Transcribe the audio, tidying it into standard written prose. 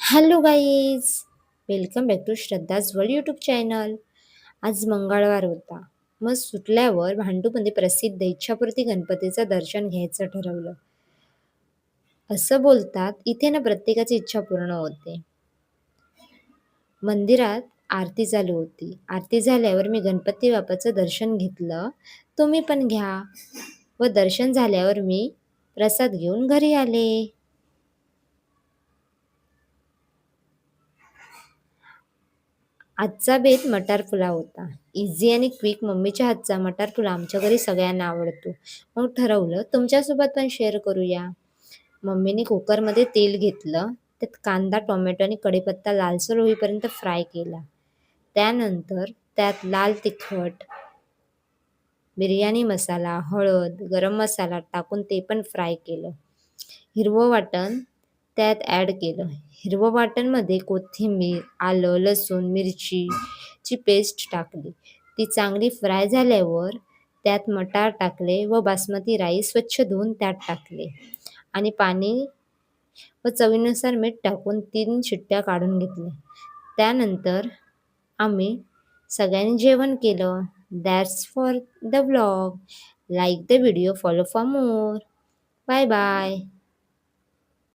Hello guys, welcome back to Shraddha's world YouTube channel. आज मंगळवार होता. मग सुटल्यावर भांडूपमध्ये प्रसिद्ध इच्छापूर्ती गणपतीचं दर्शन घ्यायचं ठरवलं. असं बोलतात इथे ना प्रत्येकाची इच्छा पूर्ण होते. मंदिरात आरती चालू होती. आरती झाल्यावर मी गणपती बाप्पाचं दर्शन घेतलं. तुम्ही पण घ्या. व दर्शन झाल्यावर मी प्रसाद घेऊन घरी आले. आजचा बेत मटार पुलाव होता. इझी आणि क्विक मम्मीच्या हातचा मटार पुलाव आमच्या घरी सगळ्यांना आवडतो. मग ठरवलं तुमच्यासोबत पण शेअर करूया. मम्मीने कुकरमध्ये तेल घेतलं. त्यात कांदा, टोमॅटो आणि कढीपत्ता लालसर होईपर्यंत फ्राय केला. त्यानंतर त्यात लाल तिखट, बिर्याणी मसाला, हळद, गरम मसाला टाकून ते पण फ्राय केलं. हिरवं वाटण त्यात ॲड केलं. हिरवं वाटणमध्ये कोथिंबीर, आलं, लसूण, मिरचीची पेस्ट टाकली. ती चांगली फ्राय झाल्यावर त्यात मटार टाकले व बासमती राईस स्वच्छ धुवून त्यात टाकले आणि पाणी व चवीनुसार मीठ टाकून 3 शिट्ट्या काढून घेतल्या. त्यानंतर आम्ही सगळ्यांनी जेवण केलं. That's for the vlog. Like the video, follow for more. Bye bye.